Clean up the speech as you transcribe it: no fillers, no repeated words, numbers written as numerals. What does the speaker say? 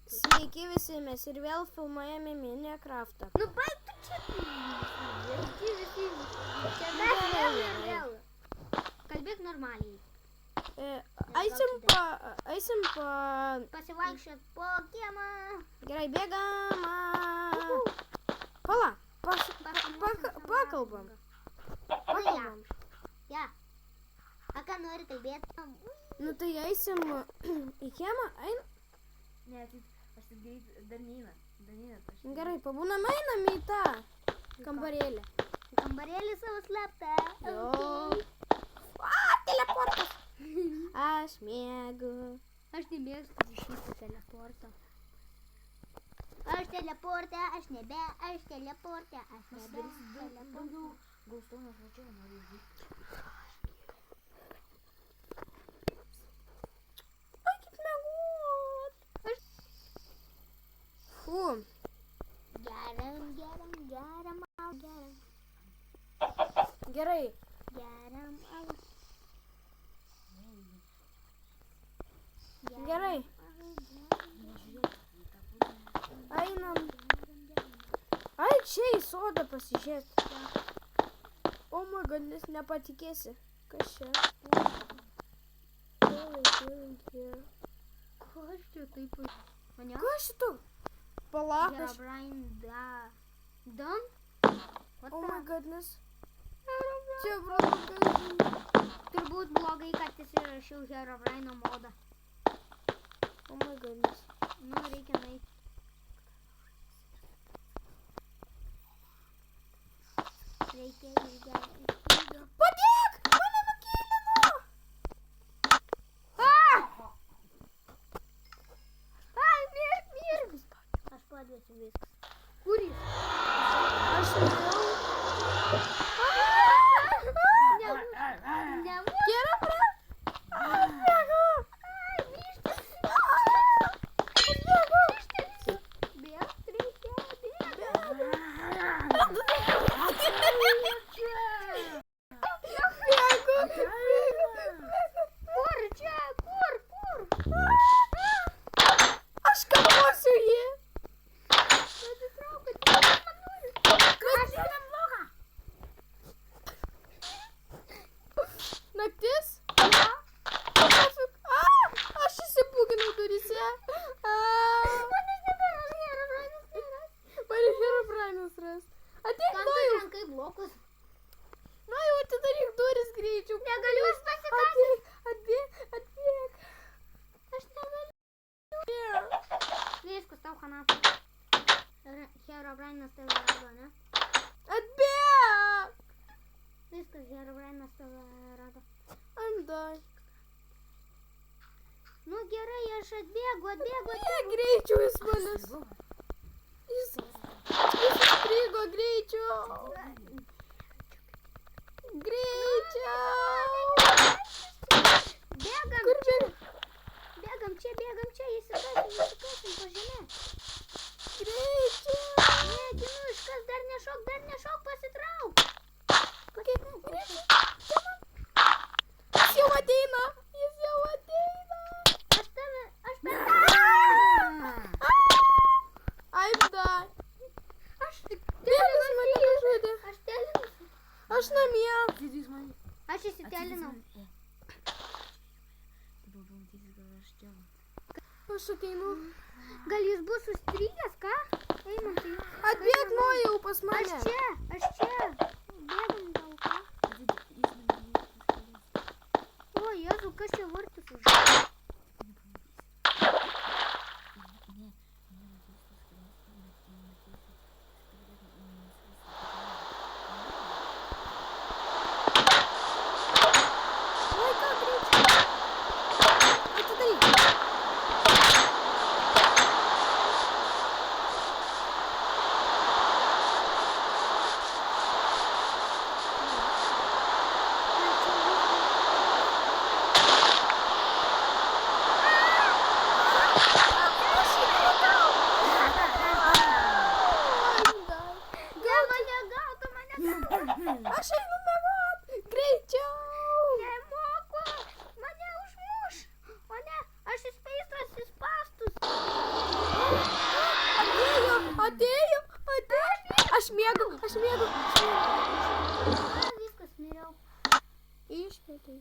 Sveiki visi, mes ir vėl filmuojame Minecraftą. Nu, baig tu čia. Čia mes vėl. Kalbėk normaliai. Eisim po... Pasivaikščiot po kiemą. Gerai, bėgam. Pala, pakalbam. Ja. A ką nori kalbėti? Nu tai eisim į kiemą, Ne, tai aš taip greit dar neina. Gerai, pabūnam, einam į tą kambarėlį. Kambarėlį savo slaptą. Jo. Teleportas. Aš mėgau. Aš nemėgstu šitą teleportą. Aš teleporte, aš nebe, aš teleporte, aš nebe. Daugiau gaustonio švačiau noriu žyti. Ai, kaip mėgot. Fu. Geram. Gerai. Geram. Gerai. Einam. Ai, čia į sodą pasižiūrėt. O my god, nes nepatikėsi. Kas čia? Ko aš čia taip? Mane? Kas šitų? Palakas. Herobrine Don? Oh my goodness. Čia blogai. Turbūt blogai, kad įsirašiau Herobrine modą. Oh my goodness. Nu, reikia nueiti. Reikia išgerti. Padėk! Mane nukėlino! Ai, mirk! Aš padėsiu viskas. Kur jis? Aš nežinau. Nebūtų. Gera, bra. Aš bėgu. Aš kalbosiu jį. Naktis? Aš įsibūginau duryse. Mane Herobrinas ras. Ateik, Nojau. Rankai blokus. Nojau, atidaryk duris greičiau. Negaliu aš pasikasti. Atbėg. Aš negaliu. Viskas tau kanapą. Herobrinas tave rado, ne? Atbėg. Viskas, Herobrinas tave rado. I'm done. Nu gerai, aš atbėgu. Greičiau jis manęs. Jis strigo greičiau. Bėgam. Kur čia? Bėgam čia, įsikasim po žemę. Greičiau. Mėginu iškas, dar nešok, pasitrauk. Jis jau ateina. Aš per I'm done. Aš Tėlis mane nužudė. telinus. Aš namie. Aš įsitelinau. Aš ateinu. Gal jis bus užstrigęs, ką? Eimantai. Atbėg, Nojau, pas mane. Aš čia. Bėgam gal ką? O, Jėzau, kas čia vartus už? Atėjo. Aš miegu. Viskas, miriau. Išmetė.